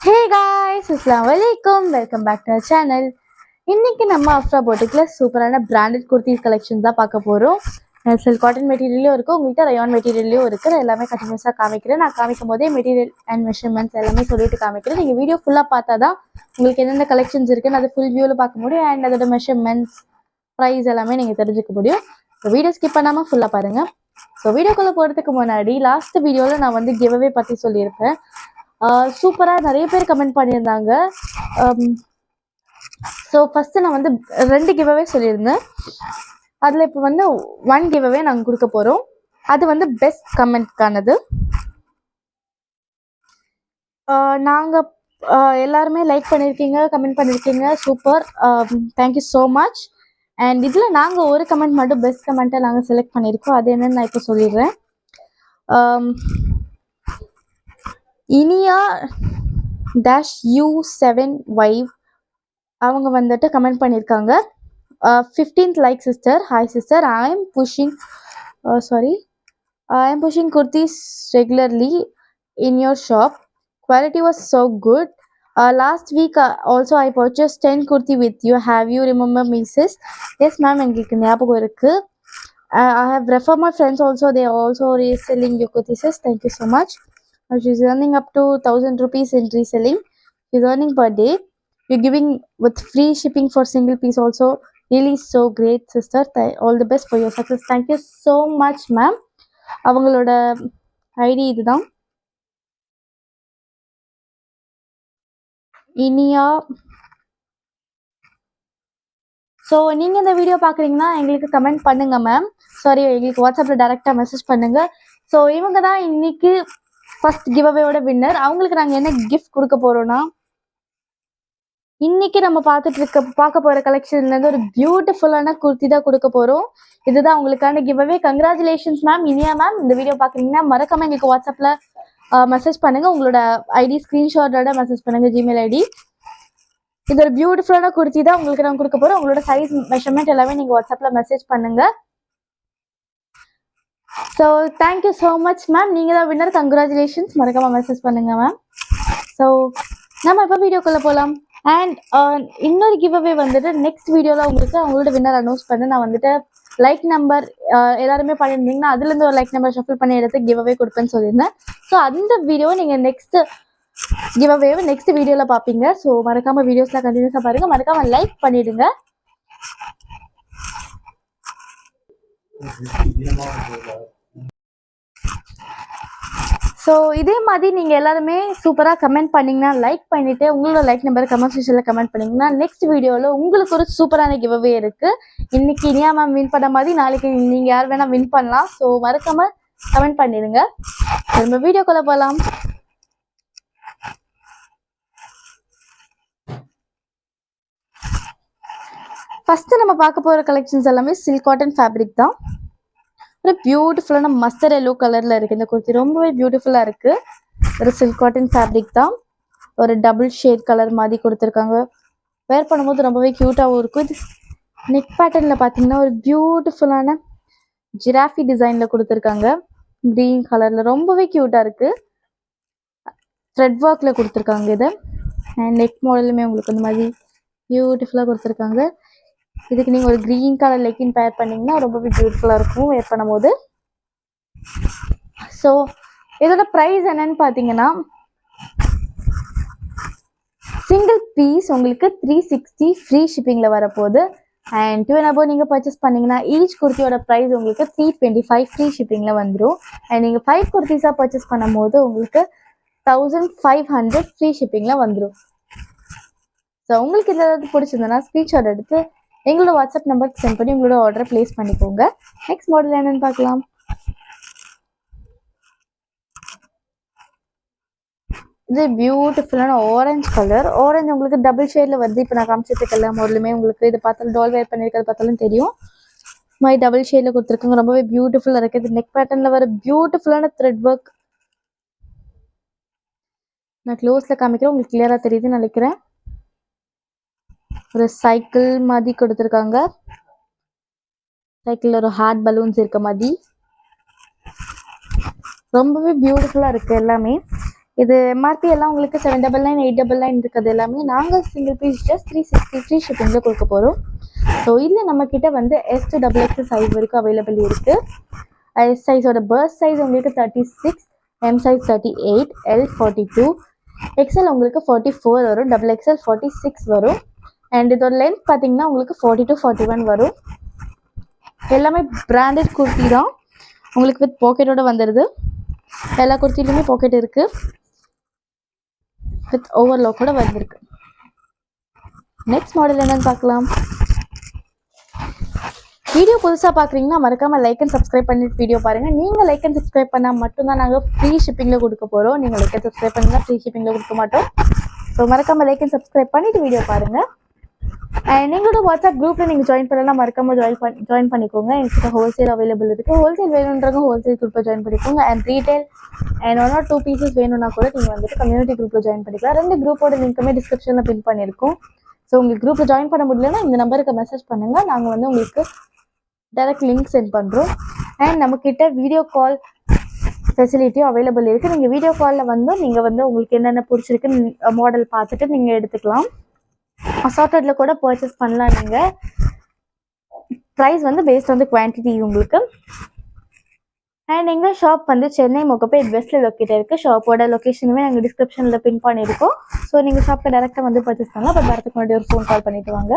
Hey guys, Assalamualaikum. Welcome back to our channel. இன்னைக்கு நம்ம அஃப்ரா போட்டிக்ல சூப்பரான பிராண்டட் குர்த்திஸ் கலெக்ஷன் தான் பார்க்க போறோம். சில்க் காட்டன் மெட்டீரியல்லையும் இருக்கு, உங்கள்கிட்ட ரயான் மெட்டீரியல்லையும் இருக்கு. எல்லாமே கண்டினியூஸாக காமிக்கிறேன். நான் காமிக்கும் போதே மெட்டீரியல் அண்ட் மெஷர்மெண்ட்ஸ் எல்லாமே சொல்லிட்டு காமிக்கிறேன். நீங்கள் வீடியோ ஃபுல்லாக பார்த்தா தான் உங்களுக்கு என்னென்ன கலெக்ஷன்ஸ் இருக்குன்னு அது ஃபுல் வியூவில் பார்க்க முடியும். அண்ட் அதோட மெஷர்மெண்ட்ஸ் ப்ரைஸ் எல்லாமே நீங்கள் தெரிஞ்சுக்க முடியும். ஸோ வீடியோ ஸ்கிப் பண்ணாமல் ஃபுல்லாக பாருங்கள். ஸோ வீடியோக்குள்ளே போகிறதுக்கு முன்னாடி லாஸ்ட் வீடியோவில் நான் வந்து கிவ்அவே பற்றி சொல்லியிருப்பேன். சூப்பராக நிறைய பேர் கமெண்ட் பண்ணியிருந்தாங்க. ஸோ ஃபஸ்ட்டு நான் வந்து 2 கிவ்அவே சொல்லியிருந்தேன். அதில் இப்போ வந்து 1 கிவ்அவே நாங்கள் கொடுக்க போகிறோம். அது வந்து பெஸ்ட் கமெண்ட்கானது. நாங்கள் எல்லாருமே லைக் பண்ணியிருக்கீங்க, கமெண்ட் பண்ணியிருக்கீங்க, super, thank you so much. And இதில் நாங்கள் ஒரு கமெண்ட் மட்டும் பெஸ்ட் கமெண்ட்டை நாங்கள் செலக்ட் பண்ணியிருக்கோம். அது என்னன்னு நான் இப்போ சொல்லிடுறேன். இனியா -U7Y அவங்க வந்துட்டு கமெண்ட் பண்ணியிருக்காங்க. 15th like sister. Hi sister, I am pushing kurtis regularly in your shop. Quality was so good. Last week also I purchase 10 kurti with you. Have you remember me sis? Yes ma'am, எங்களுக்கு ஞாபகம் இருக்குது. I have referred my friends also. They are also reselling your kurtis. Thank you so much. She's earning up to 1000 rupees in reselling. She's earning per day. You're giving with free shipping for single piece also. Really so great sister. All the best for your success. Thank you so much ma'am. அவங்களோட ID இதுதான், Iniya. So நீங்கள் இந்த video பார்க்குறீங்கன்னா எங்களுக்கு comment பண்ணுங்கள் ma'am. Sorry, எங்களுக்கு வாட்ஸ்அப்பில் டைரெக்டாக மெசேஜ் பண்ணுங்கள். ஸோ இவங்க தான் இன்னைக்கு ஃபர்ஸ்ட் கிவ்அவேயோட வின்னர். அவங்களுக்கு நாங்கள் என்ன கிஃப்ட் கொடுக்க போகிறோன்னா, இன்னைக்கு நம்ம பார்க்க போகிற கலெக்ஷன்லேருந்து ஒரு பியூட்டிஃபுல்லான குர்த்தி தான் கொடுக்க போகிறோம். இதுதான் அவங்களுக்கான giveaway. Congratulations ma'am, Iniya ma'am. இந்த வீடியோ பார்க்குறீங்கன்னா மறக்காமல் எங்களுக்கு வாட்ஸ்அப்பில் மெசேஜ் பண்ணுங்கள். உங்களோட ஐடி ஸ்க்ரீன்ஷாட்டோட மெசேஜ் பண்ணுங்கள், ஜிமெயில் ஐடி. இது ஒரு பியூட்டிஃபுல்லான குர்த்தி தான் உங்களுக்கு நான் கொடுக்க போகிறோம். உங்களோட சைஸ் மெஷர்மெண்ட் எல்லாமே நீங்கள் வாட்ஸ்அப்பில் மெசேஜ் பண்ணுங்கள். So thank you so much ma'am. நீங்கள் தான் வின்னர். கங்க்ராச்சுலேஷன்ஸ். மறக்காமல் மெசேஜ் பண்ணுங்கள் மேம். ஸோ நம்ம இப்போ வீடியோக்குள்ளே போகலாம். அண்ட் இன்னொரு கிவ்அவே வந்துட்டு நெக்ஸ்ட் வீடியோவில் உங்களுக்கு அவங்களோட வின்னர் அனௌன்ஸ் பண்ண நான் வந்துட்டு லைக் நம்பர் எல்லாருமே பண்ணியிருந்தீங்கன்னா அதுலேருந்து ஒரு லைக் நம்பர் ஷஃபில் பண்ணி எடுத்து கிவ்அவே கொடுப்பேன்னு சொல்லியிருந்தேன். ஸோ அந்த வீடியோவை நீங்கள் நெக்ஸ்ட் வீடியோவில் பார்ப்பீங்க. ஸோ மறக்காமல் வீடியோஸ்லாம் கண்டினியூஸாக பாருங்கள். மறக்காமல் லைக் பண்ணிவிடுங்க. ஸோ இதே மாதிரி நீங்கள் எல்லாருமே சூப்பராக கமெண்ட் பண்ணிங்கன்னா, லைக் பண்ணிவிட்டு உங்களோட லைக் நம்பர் கமெண்ட் செக்ஷனில் கமெண்ட் பண்ணிங்கன்னா நெக்ஸ்ட் வீடியோவில் உங்களுக்கு ஒரு சூப்பரான கிவ்அவே இருக்குது. இன்னைக்கு இனியா மேம் வின் பண்ண மாதிரி நாளைக்கு நீங்கள் யார் வேணால் வின் பண்ணலாம். ஸோ மறக்காமல் கமெண்ட் பண்ணிடுங்க. நம்ம வீடியோக்குள்ளே போகலாம். ஃபஸ்ட்டு நம்ம பார்க்க போகிற கலெக்ஷன்ஸ் எல்லாமே சில்க் காட்டன் ஃபேப்ரிக் தான். ஒரு பியூட்டிஃபுல்லான மஸ்டர் எல்லோ கலரில் இருக்குது இந்த குர்த்தி. ரொம்பவே பியூட்டிஃபுல்லாக இருக்குது. ஒரு சில்க் காட்டன் ஃபேப்ரிக் தான். ஒரு டபுள் ஷேட் கலர் மாதிரி கொடுத்துருக்காங்க. வேர் பண்ணும்போது ரொம்பவே க்யூட்டாகவும் இருக்கும். இது நெக் பேட்டர்னில் பார்த்தீங்கன்னா ஒரு பியூட்டிஃபுல்லான ஜிராஃபி டிசைனில் கொடுத்துருக்காங்க. க்ரீன் கலரில் ரொம்பவே க்யூட்டாக இருக்குது. த்ரெட் ஒர்க்கில் கொடுத்துருக்காங்க இதை. அண்ட் நெக் மாடலுமே உங்களுக்கு இந்த மாதிரி பியூட்டிஃபுல்லாக கொடுத்துருக்காங்க. இதுக்கு நீங்கள் ஒரு க்ரீன் கலர் லெக்கின் பேர் பண்ணிங்கன்னா ரொம்பவே பியூட்டிஃபுல்லாக இருக்கும் வேர் பண்ணும்போது. ஸோ இதோட ப்ரைஸ் என்னன்னு பார்த்தீங்கன்னா, சிங்கிள் பீஸ் உங்களுக்கு 360 ஃப்ரீ ஷிப்பிங்கில் வரப்போகுது. அண்ட் 2 and above நீங்கள் பர்ச்சேஸ் பண்ணிங்கன்னா ஈச் குர்த்தியோட ப்ரைஸ் உங்களுக்கு 325 ஃப்ரீ ஷிப்பிங்கில் வந்துடும். அண்ட் நீங்கள் 5 குர்த்திஸாக பர்ச்சேஸ் பண்ணும்போது உங்களுக்கு 1500 ஃப்ரீ ஷிப்பிங்கில் வந்துடும். ஸோ உங்களுக்கு இந்த ஏதாவது பிடிச்சிருந்ததுன்னா ஸ்க்ரீன்ஷாட் எடுத்து எங்களோட வாட்ஸ்அப் நம்பருக்கு சென்ட் பண்ணி உங்களோட ஆர்டரை ப்ளேஸ் பண்ணிக்கோங்க. நெக்ஸ்ட் மாடல் என்னன்னு பார்க்கலாம். இது பியூட்டிஃபுல்லான ஆரஞ்சு கலர். ஆரஞ்சு உங்களுக்கு டபுள் ஷேடில் வருது. இப்போ நான் காமிச்சிட்டு எல்லா மாடலுமே உங்களுக்கு இது பார்த்தாலும் டால் வேர் பண்ணியிருக்கிறது பார்த்தாலும் தெரியும். மாதிரி டபுள் ஷேடில் கொடுத்துருக்காங்க. ரொம்பவே பியூட்டிஃபுல்லாக இருக்குது. நெக் பேட்டர்னில் வர பியூட்டிஃபுல்லான த்ரெட் ஒர்க். நான் க்ளோஸில் காமிக்கிறேன், உங்களுக்கு கிளியராக தெரியுதுன்னு நினைக்கிறேன். ஒரு சைக்கிள் மாதிரி கொடுத்துருக்காங்க. சைக்கிளில் ஒரு ஹார்ட் பலூன்ஸ் இருக்க மாதிரி ரொம்பவே பியூட்டிஃபுல்லாக இருக்குது எல்லாமே. இது எம்ஆர்பி எல்லாம் உங்களுக்கு 799 899 இருக்குது எல்லாமே நாங்கள் சிங்கிள் பீஸ் ஜஸ்ட் 360 ஃப்ரீ ஷிப்பிங்கில் கொடுக்க போகிறோம். ஸோ இதில் நம்மக்கிட்ட வந்து S to XXL சைஸ் வரைக்கும் அவைலபிள் இருக்குது. எஸ் சைஸோட பர்ஸ்ட் சைஸ் உங்களுக்கு 36, எம் சைஸ் 38, L 42, XL உங்களுக்கு 44 வரும், XXL 46 வரும். அண்ட் இதோட லென்த் பார்த்தீங்கன்னா உங்களுக்கு 40 to 41 வரும். எல்லாமே பிராண்டட் குர்த்தி தான், உங்களுக்கு வித் பாக்கெட்டோட வந்துடுது. எல்லா குர்த்திலையுமே பாக்கெட் இருக்குது, வித் ஓவர்லாக்கோட வந்திருக்கு. நெக்ஸ்ட் மாடல் என்னன்னு பார்க்கலாம். வீடியோ புதுசாக பார்க்குறீங்கன்னா மறக்காமல் லைக் அண்ட் சப்ஸ்கிரைப் பண்ணிட்டு வீடியோ பாருங்கள். நீங்கள் லைக் அண்ட் சப்ஸ்கிரைப் பண்ணால் மட்டும்தான் நாங்கள் ஃப்ரீ ஷிப்பிங்கில் கொடுக்க போகிறோம். நீங்கள் லைக் அண்ட் சப்ஸ்கிரைப் பண்ணிங்கன்னா ஃப்ரீ ஷிப்பிங்கில் கொடுக்க மாட்டோம். ஸோ மறக்காமல் லைக் அண்ட் சப்ஸ்கிரைப் பண்ணிவிட்டு வீடியோ பாருங்கள். அண்ட் எங்களோட வாட்ஸ்அப் குரூப்பில் நீங்கள் ஜாயின் பண்ணலாம், மறக்காமல் ஜாயின் பண்ணிக்கோங்க. எங்கள்கிட்ட ஹோல்சேல் அவைலபிள் இருக்குது. ஹோல்சேல் வேணுன்றவங்க ஹோல்சேல் குரூப்பில் ஜாயின் பண்ணிக்கோங்க. And retail and 1 or 2 pieces வேணும்னா கூட நீங்கள் வந்துட்டு கம்யூனிட்டி குரூப்பில் ஜாயின் பண்ணிக்கலாம். 2 குரூப்போட லிங்க்குமே டிஸ்கிரிப்ஷனில் பின் பண்ணியிருக்கோம். ஸோ உங்களுக்கு குரூப்பில் ஜாயின் பண்ண முடியலன்னா இந்த நம்பருக்கு மெசேஜ் பண்ணுங்கள், நாங்கள் வந்து உங்களுக்கு டைரக்ட் லிங்க் சென்ட் பண்ணுறோம். அண்ட் நம்மக்கிட்ட வீடியோ கால் ஃபெசிலிட்டியும் அவைலபிள் இருக்குது. நீங்கள் வீடியோ காலில் வந்து நீங்கள் வந்து உங்களுக்கு என்னென்ன பிடிச்சிருக்கு மாடல் பார்த்துட்டு நீங்கள் எடுத்துக்கலாம். அசார்ட்டடில் கூட பர்ச்சேஸ் பண்ணலாம். நீங்கள் ப்ரைஸ் வந்து பேஸ்ட் வந்து குவான்டிட்டி உங்களுக்கு. அண்ட் எங்கள் ஷாப் வந்து சென்னை மொக்கப்பேட் வெஸ்ட்டில் லொக்கேட் இருக்குது. ஷாப்போட லொக்கேஷனுமே நாங்கள் டிஸ்கிரிப்ஷனில் பின் பண்ணியிருக்கோம். ஸோ நீங்கள் ஷாப்பில் டேரெக்டாக வந்து பர்ச்சேஸ் பண்ணலாம். அப்போ வரதுக்கு முன்னாடி ஒரு ஃபோன் கால் பண்ணிவிட்டு வாங்க.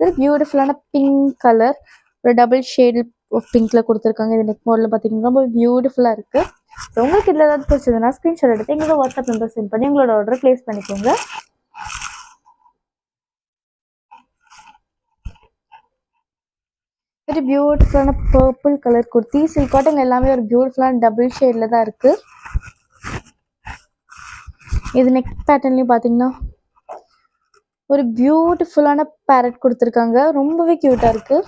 இது பியூட்டிஃபுல்லான பிங்க் கலர், ஒரு டபுள் ஷேடு ஆஃப் பிங்க்கில் கொடுத்துருக்காங்க. இது நெக் மாடலில் பார்த்தீங்கன்னா ரொம்ப பியூட்டிஃபுல்லாக இருக்குது. ஸோ உங்களுக்கு இதில் ஏதாவது பிடிச்சதுன்னா ஸ்க்ரீன்ஷாட் எடுத்து எங்களோட வாட்ஸ்அப் நம்பர் சென்ட் பண்ணி உங்களோட ஆர்டர் ப்ளேஸ் பண்ணிக்கோங்க. ஒரு பியூட்டிஃபுல்லான purple colour kurti, silk cotton எல்லாமே ஒரு பியூட்டிஃபுல்லான டபுள் ஷேடில் தான் இருக்குது. இது நெக் பேட்டர்ன்லையும் பார்த்தீங்கன்னா ஒரு பியூட்டிஃபுல்லான பேரட் கொடுத்துருக்காங்க, ரொம்பவே க்யூட்டாக இருக்குது.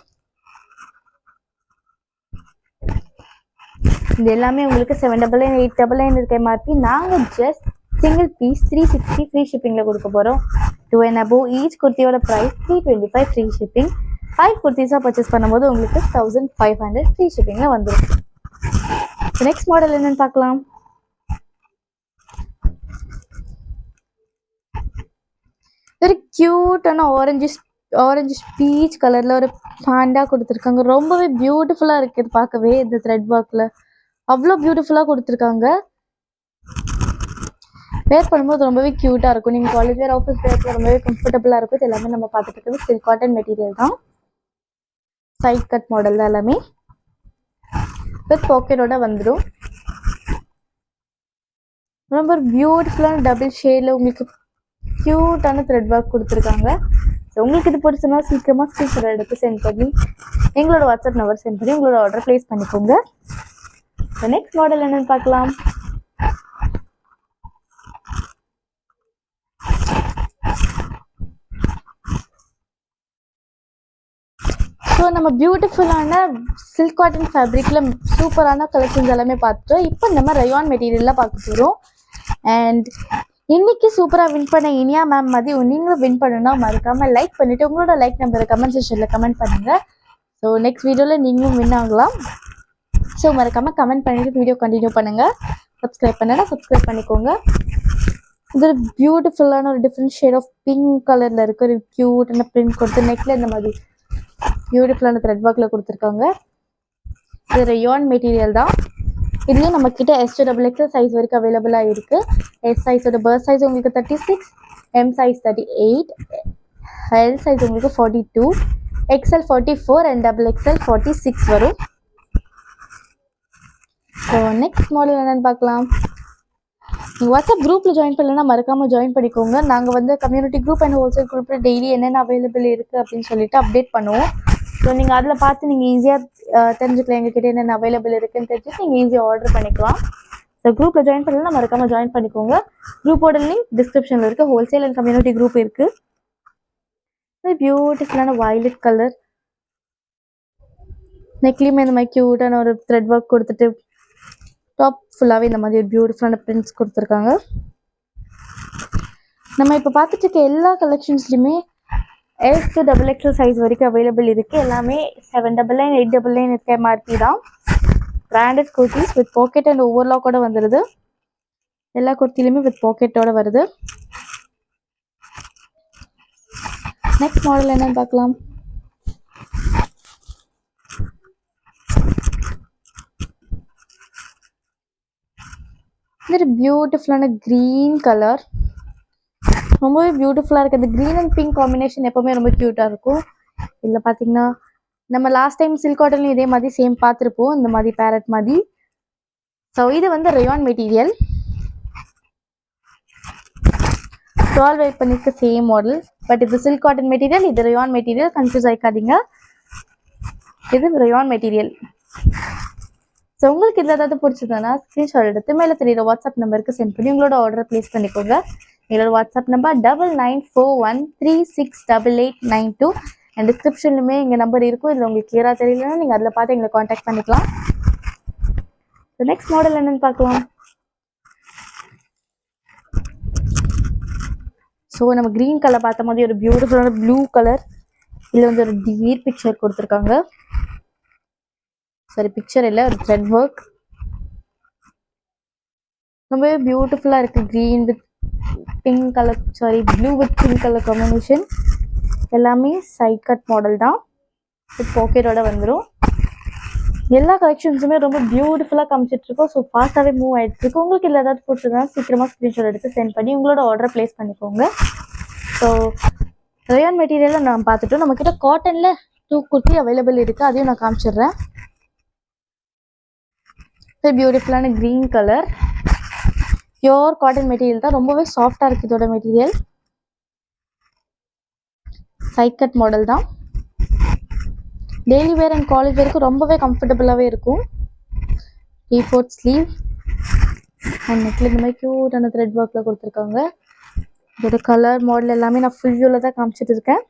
இது எல்லாமே உங்களுக்கு 799 899 இருக்க எம்ஆர்பி. நாங்கள் ஜஸ்ட் சிங்கிள் பீஸ் 360 ஃப்ரீ ஷிப்பிங்கில் கொடுக்க போகிறோம். 2 and above ஈச் குர்த்தியோட ப்ரைஸ் 325 ஃப்ரீ ஷிப்பிங். 5 குர்த்திஸாக பர்ச்சேஸ் பண்ணும்போது உங்களுக்கு 1500 ஃப்ரீ ஷிப்பிங்கில் வந்துடும். நெக்ஸ்ட் மாடல் என்னன்னு பார்க்கலாம். ஒரு க்யூட்டான ஆரஞ்சு பீச் கலரில் ஒரு பாண்டா கொடுத்துருக்காங்க. ரொம்பவே பியூட்டிஃபுல்லாக இருக்குது பார்க்கவே. இந்த த்ரெட் ஒர்க்கில் அவ்வளோ பியூட்டிஃபுல்லாக கொடுத்துருக்காங்க. வேர் பண்ணும்போது ரொம்பவே க்யூட்டாக இருக்கும். நீங்கள் காலேஜ் வேர், ஆஃபீஸ் வேர்க்கு ரொம்பவே கம்ஃபர்டபுளாக இருக்கும். இது எல்லாமே நம்ம பார்த்துட்டு இருக்கிறது சில்க் காட்டன் மெட்டீரியல் தான். சைட் கட் மாடல் தான் எல்லாமே, வித் பாக்கெட்டோட வந்துடும். ரொம்ப ஒரு பியூட்டிஃபுல்லான டபுள் ஷேடில் உங்களுக்கு க்யூட்டான த்ரெட் ஒர்க் கொடுத்துருக்காங்க. ஸோ உங்களுக்கு இது பிடிச்சுன்னா சீக்கிரமாக ஸ்க்ரீன்ஷாட் எடுத்து சென்ட் பண்ணி எங்களோட வாட்ஸ்அப் நம்பர் சென்ட் பண்ணி உங்களோட ஆர்டர் ப்ளேஸ் பண்ணிக்கோங்க. ஸோ நெக்ஸ்ட் மாடல் என்னன்னு பார்க்கலாம். ஸோ நம்ம பியூட்டிஃபுல்லான சில்க் காட்டன் ஃபேப்ரிக்கில் சூப்பரான கலெக்ஷன்ஸ் எல்லாமே பார்த்துட்டோம். இப்போ நம்ம ரயான் மெட்டீரியலில் பார்க்க போகிறோம். அண்ட் இன்னைக்கு சூப்பராக வின் பண்ண இனியா மேம் மாதிரி நீங்களும் வின் பண்ணணும்னா மறக்காமல் லைக் பண்ணிவிட்டு உங்களோட லைக் நம்பரை கமெண்ட் செக்ஷனில் கமெண்ட் பண்ணுங்கள். ஸோ நெக்ஸ்ட் வீடியோவில் நீங்களும் வின் ஆகலாம். ஸோ மறக்காமல் கமெண்ட் பண்ணிவிட்டு வீடியோ கண்டினியூ பண்ணுங்கள். சப்ஸ்கிரைப் பண்ணனா சப்ஸ்கிரைப் பண்ணிக்கோங்க. இது ஒரு பியூட்டிஃபுல்லான ஒரு டிஃப்ரெண்ட் ஷேட் ஆஃப் பிங்க் கலரில் இருக்க ஒரு க்யூட்டான பிரிண்ட் கொடுத்து நெக்கில் இந்த மாதிரி பியூட்டிஃபுல்லான த்ரெட் ஒர்க்கில் கொடுத்துருக்காங்க. இது ரயான் மெட்டீரியல் தான். இதுலேயும் நம்மக்கிட்ட S to XXL சைஸ் வரைக்கும் அவைலபிளாக இருக்குது. எஸ் சைஸோட பர்ஸ்ட் சைஸ் உங்களுக்கு 36, எம் சைஸ் 38, எல் சைஸ் உங்களுக்கு 42, XL 44 அண்ட் XXL 46 வரும். ஸோ நெக்ஸ்ட் மாடல் என்னென்னு பார்க்கலாம். நீங்கள் வாட்ஸ்அப் குரூப்பில் ஜாயின் பண்ணலன்னா மறக்காமல் ஜாயின் பண்ணிக்கோங்க. நாங்கள் வந்து கம்யூனிட்டி குரூப் அண்ட் ஹோல்சேல் குரூப்பில் டெய்லி என்னென்ன அவைலபிள் இருக்குது அப்படின்னு சொல்லிட்டு அப்டேட் பண்ணுவோம். ஸோ நீங்கள் அதில் பார்த்து நீங்கள் ஈஸியாக தெரிஞ்சுக்கலாம் எங்ககிட்ட என்னென்ன அவைலபிள் இருக்குன்னு தெரிஞ்சுட்டு நீங்கள் ஈஸியாக ஆர்டர் பண்ணிக்கலாம். ஸோ குரூப்பில் ஜாயின் பண்ணலன்னா மறக்காமல் ஜாயின் பண்ணிக்கோங்க. குரூப்போட லிங்க் டிஸ்கிரிப்ஷனில் இருக்குது. ஹோல்சேல் அண்ட் கம்யூனிட்டி குரூப் இருக்குது. பியூட்டிஃபுல்லான வயலட் கலர் நெக்லையுமே இந்த மாதிரி க்யூட்டான ஒரு த்ரெட் ஒர்க் கொடுத்துட்டு டாப் ஃபுல்லாகவே இந்த மாதிரி ஒரு பியூட்டிஃபுல்லான பிரிண்ட்ஸ் கொடுத்துருக்காங்க. நம்ம இப்போ பார்த்துட்டு இருக்க எல்லா கலெக்ஷன்ஸ்லையுமே S to XXL சைஸ் வரைக்கும் அவைலபிள் இருக்குது. எல்லாமே 799 899 இருக்க எம்ஆர்பி தான். Branded kurtis with pocket and ஓவர்லாக்கோட வந்துடுது. எல்லா குர்த்திலுமே வித் பாக்கெட்டோட வருது. நெக்ஸ்ட் மாடல் என்னன்னு பார்க்கலாம். இது பியூட்டிஃபுல்லான கிரீன் கலர், ரொம்பவே பியூட்டிஃபுல்லாக இருக்குது. அந்த க்ரீன் அண்ட் பிங்க் காம்பினேஷன் எப்போவுமே ரொம்ப க்யூட்டாக இருக்கும். இதில் பார்த்தீங்கன்னா நம்ம லாஸ்ட் டைம் சில்க் காட்டன்லையும் இதே மாதிரி சேம் பார்த்துருப்போம், இந்த மாதிரி பேரட் மாதிரி. ஸோ இது வந்து ரயான் மெட்டீரியல், 12 வெயிட் பண்ணியிருக்க சேம் மாடல். பட் இது சில்க் காட்டன் மெட்டீரியல், இது ரயான் மெட்டீரியல், கன்ஃபியூஸ் ஆகிக்காதீங்க. இது ரயான் மெட்டீரியல். ஸோ உங்களுக்கு இதில் ஏதாவது பிடிச்சதுன்னா ஸ்க்ரீன்ஷாட் எடுத்து மேலே தெரியுற வாட்ஸ்அப் நம்பருக்கு சென்ட் பண்ணி உங்களோட ஆர்டரை ப்ளேஸ் பண்ணிக்கோங்க. எங்களோட வாட்ஸ்அப் நம்பர் 9941368892 அண்ட் டிஸ்கிரிப்ஷன்லுமே எங்கள் நம்பர் இருக்கும். இதில் உங்களுக்கு கிளியராக தெரியலன்னா நீங்கள் அதில் பார்த்து எங்களை காண்டாக்ட் பண்ணிக்கலாம். ஸோ நெக்ஸ்ட் மாடல் என்னென்னு பார்க்கலாம். ஸோ நம்ம க்ரீன் கலர் பார்த்த மாதிரி ஒரு பியூட்டிஃபுல்லான ப்ளூ கலர், இதில் வந்து ஒரு டீர் பிக்சர் கொடுத்துருக்காங்க. சாரி, பிக்சர் இல்லை, ஒரு த்ரெட் ஒர்க். ரொம்பவே பியூட்டிஃபுல்லாக இருக்குது. Green with pink colour, sorry blue with pink colour combination. எல்லாமே சைட் கட் மாடல் தான், வித் பாக்கெட்டோட வந்துடும். எல்லா கலெக்ஷன்ஸுமே ரொம்ப பியூட்டிஃபுல்லாக காமிச்சிட்ருக்கோம். ஸோ ஃபாஸ்ட்டாகவே மூவ் ஆகிட்டுருக்கு. உங்களுக்கு இல்லை ஏதாவது பிடிச்சதுன்னா சீக்கிரமாக ஸ்க்ரீன்ஷாட் எடுத்து சென்ட் பண்ணி உங்களோட ஆர்டரை ப்ளேஸ் பண்ணிக்கோங்க. ஸோ ரயான் மெட்டீரியலில் நான் பார்த்துட்டோம். நம்மக்கிட்ட காட்டனில் 2 குர்த்தி அவைலபிள் இருக்குது, அதையும் நான் காமிச்சிடுறேன். பியூட்டிஃபுல்லான green colour, pure cotton material தான், ரொம்பவே சாஃப்டாக இருக்குது இதோட மெட்டீரியல். சைட் கட் மாடல் தான், டெய்லி வேர் அண்ட் காலேஜ் வேருக்கு ரொம்பவே கம்ஃபர்டபுளாகவே இருக்கும். 3/4 ஸ்லீவ் அண்ட் நெக்கில் இந்த மாதிரி க்யூட்டான த்ரெட் ஒர்க்கில் கொடுத்துருக்காங்க. இதோட கலர் மாடல் எல்லாமே நான் ஃபுல் வியூவில் தான் காமிச்சிட்டு இருக்கேன்.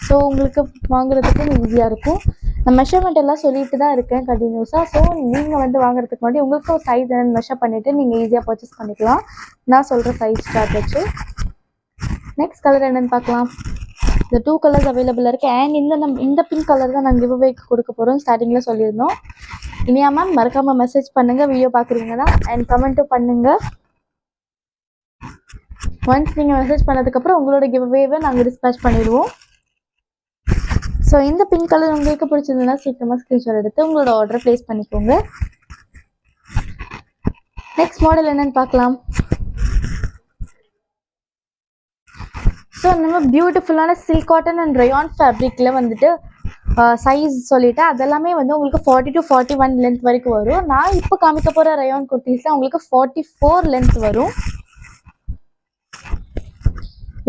ஸோ உங்களுக்கு வாங்குறதுக்கும் ஈஸியாக இருக்கும். நான் மெஷர்மெண்ட் எல்லாம் சொல்லிட்டு தான் இருக்கேன் கண்டினியூஸாக. ஸோ நீங்கள் வந்து வாங்குறதுக்கு முன்னாடி உங்களுக்கு ஒரு சைஸ் என்னென்னு மெஷர் பண்ணிவிட்டு நீங்கள் ஈஸியாக பர்ச்சேஸ் பண்ணிக்கலாம், நான் சொல்கிற சைஸ் சார்ட் வச்சு. நெக்ஸ்ட் கலர் என்னென்னு பார்க்கலாம். இந்த 2 கலர்ஸ் அவைலபிளாக இருக்குது. அண்ட் இந்த பிங்க் கலர் தான் நாங்கள் கிவ் அவேக்கு கொடுக்க போகிறோம், ஸ்டார்டிங்கில் சொல்லியிருந்தோம். இனியா மேம் மறக்காமல் மெசேஜ் பண்ணுங்கள் வீடியோ பார்க்குறீங்கன்னா, அண்ட் கமெண்ட்டும் பண்ணுங்கள். ஒன்ஸ் நீங்கள் மெசேஜ் பண்ணதுக்கப்புறம் உங்களோட கிவ் அவேவை நாங்கள் டிஸ்பேச் பண்ணிடுவோம். ஸோ இந்த பிங்க் கலர் உங்களுக்கு பிடிச்சிருந்ததுன்னா சீக்கிரமாக ஸ்க்ரீன்ஷாட் எடுத்து உங்களோட ஆர்டரை ப்ளேஸ் பண்ணிக்கோங்க. நெக்ஸ்ட் மாடல் என்னன்னு பார்க்கலாம். ஸோ நம்ம பியூட்டிஃபுல்லான சில்க் காட்டன் அண்ட் ரயான் ஃபேப்ரிக்கில் வந்துட்டு சைஸ் சொல்லிவிட்டு அதெல்லாமே வந்து உங்களுக்கு 40 to 41 லென்த் வரைக்கும் வரும். நான் இப்போ காமிக்க போகிற ரயான் குர்த்திஸில் உங்களுக்கு 44 லென்த் வரும்.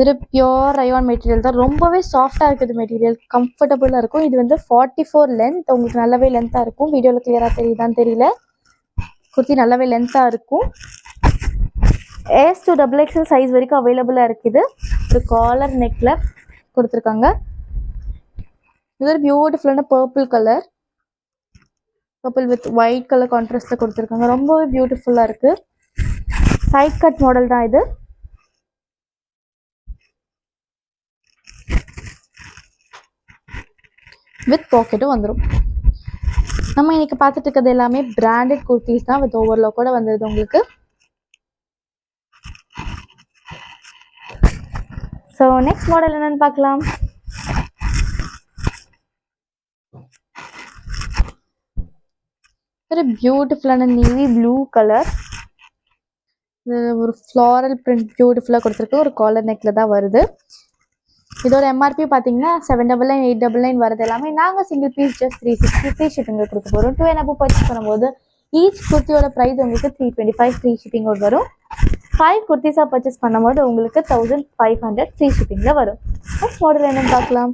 இது பியோர் ரயான் மெட்டீரியல் தான், ரொம்பவே சாஃப்டாக இருக்குது மெட்டீரியல், கம்ஃபர்டபுளாக இருக்கும். இது வந்து 44 லென்த், உங்களுக்கு நல்லாவே லென்த்தாக இருக்கும். வீடியோவில் கிளியராக தெரியுதான்னு தெரியல, குர்த்தி நல்லாவே லென்த்தாக இருக்கும். S to XXL சைஸ் வரைக்கும் அவைலபிளாக இருக்குது. ஒரு காலர் நெக்கில் கொடுத்துருக்காங்க. இது ஒரு பியூட்டிஃபுல்லான purple colour, purple with white colour கான்ட்ராஸ்ட்டில் கொடுத்துருக்காங்க. ரொம்பவே பியூட்டிஃபுல்லாக இருக்குது. சைட் கட் மாடல் தான் இது. வித் பாக்கெட்டும் வந்துடும். நம்ம இன்னைக்கு பார்த்துட்டு இருக்கிறது எல்லாமே பிராண்டட் குர்த்திஸ் தான், வித் ஓவர்லாக்கோட வந்துடுது உங்களுக்கு. ஸோ நெக்ஸ்ட் மாடல் என்னன்னு பார்க்கலாம். ஒரு பியூட்டிஃபுல்லான நேவி ப்ளூ கலர், ஒரு ஃப்ளாரல் பிரிண்ட் பியூட்டிஃபுல்லாக கொடுத்துருக்கு. ஒரு காலர் நெக்கில் தான் வருது. இதோட MRP பார்த்தீங்கன்னா 799, 899 வரது எல்லாமே நாங்கள் சிங்கிள் பீஸ் ஜஸ்ட் 360 ஃப்ரீ ஷிப்பிங்கில் கொடுக்க போகிறோம். 2 and above பர்ச்சேஸ் பண்ணும்போது ஈச் குர்த்தியோட ப்ரைஸ் உங்களுக்கு 325 ஃப்ரீ ஷிப்பிங்கோடு வரும். 5 குர்த்திஸாக பர்ச்சேஸ் பண்ணும்போது உங்களுக்கு 1500 ஃப்ரீ ஷிப்பிங்கில் வரும். நெக்ஸ்ட் மாடல் என்னன்னு பார்க்கலாம்.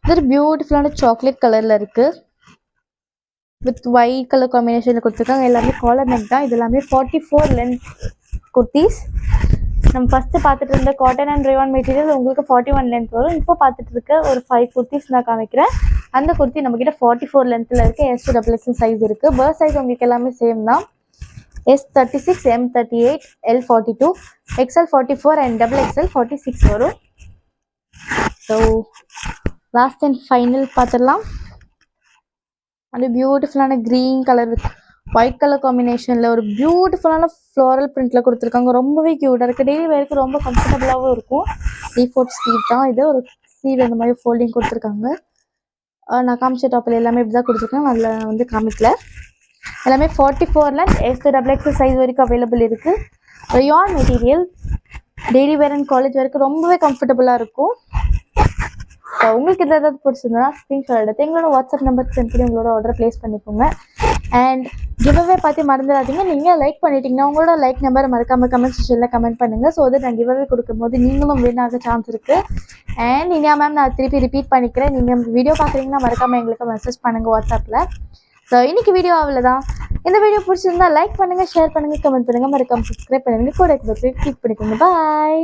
இது ஒரு பியூட்டிஃபுல்லான சாக்லேட் கலரில் இருக்குது, வித் ஒயிட் கலர் காம்பினேஷனில் கொடுத்துருக்காங்க. எல்லாமே காலர் நெக் தான். இது எல்லாமே 44 லென்த் குர்த்திஸ். நம்ம ஃபஸ்ட்டு பார்த்துட்டு இருந்த காட்டன் அண்ட் ரயான் மெட்டீரியல் உங்களுக்கு 41 லென்த் வரும். இப்போ பார்த்துட்டு இருக்க ஒரு 5 குர்த்திஸ் நான் காமிக்கிறேன். அந்த குர்த்தி நம்மக்கிட்ட 44 லென்த்தில் இருக்குது. S to XXL சைஸ் இருக்குது. பர்த் சைஸ் உங்களுக்கு எல்லாமே சேம் தான். S36, M38, L42, XL44 and XXL 46 வரும். ஸோ லாஸ்ட் அண்ட் ஃபைனல் பார்த்துடலாம். அந்த பியூட்டிஃபுல்லான green colour with white colour காம்பினேஷனில் ஒரு பியூட்டிஃபுல்லான ஃப்ளோரல் பிரிண்ட்டில் கொடுத்துருக்காங்க. ரொம்பவே க்யூட்டாக இருக்குது. டெய்லி வேருக்கு ரொம்ப கம்ஃபர்டபுளாகவும் இருக்கும். 3/4 ஸ்லீவ் தான் இது. ஒரு ஸ்லீவ் அந்த மாதிரி ஃபோல்டிங் கொடுத்துருக்காங்க. நான் காமிச்ச டாப்பில் எல்லாமே இப்படி தான் கொடுத்துருக்காங்க. அதில் வந்து காமிக்கல. எல்லாமே 44 லென்த் XXXL சைஸ் வரைக்கும் அவைலபிள் இருக்குது. Rayon material daily wear and college வரைக்கும் ரொம்பவே கம்ஃபர்டபுளாக இருக்கும். ஸோ உங்களுக்கு இது ஏதாவது பிடிச்சிருந்தா ஸ்க்ரீன்ஷாட் எடுத்து எங்களோட வாட்ஸ்அப் நம்பருக்கு சென்ட் பண்ணி உங்களோட ஆர்டர் ப்ளேஸ் பண்ணிக்கோங்க. அண்ட் கிவ்அவே பார்த்து மறந்துடாதீங்க. நீங்கள் லைக் பண்ணிட்டீங்கன்னா உங்களோட லைக் நம்பரை மறக்காமல் கமெண்ட் செக்ஷனில் கமெண்ட் பண்ணுங்கள். ஸோ அதை நான் கிவ்அவே கொடுக்கும்போது நீங்களும் வின் ஆக சான்ஸ் இருக்குது. அண்ட் இனியா மேம் நான் திருப்பி ரிப்பீட் பண்ணிக்கிறேன். நீங்கள் வீடியோ பார்க்குறீங்கன்னா மறக்காமல் எங்களுக்கு மெசேஜ் பண்ணுங்கள் வாட்ஸ்அப்பில். ஸோ இன்றைக்கி வீடியோ அவ்வளோதான். இந்த வீடியோ பிடிச்சிருந்தா லைக் பண்ணுங்கள், ஷேர் பண்ணுங்கள், கமெண்ட் பண்ணுங்கள், மறக்காமல் சப்ஸ்கிரைப் பண்ணுங்கள், கூட கிளிக் பண்ணிக்கோங்க. பாய்.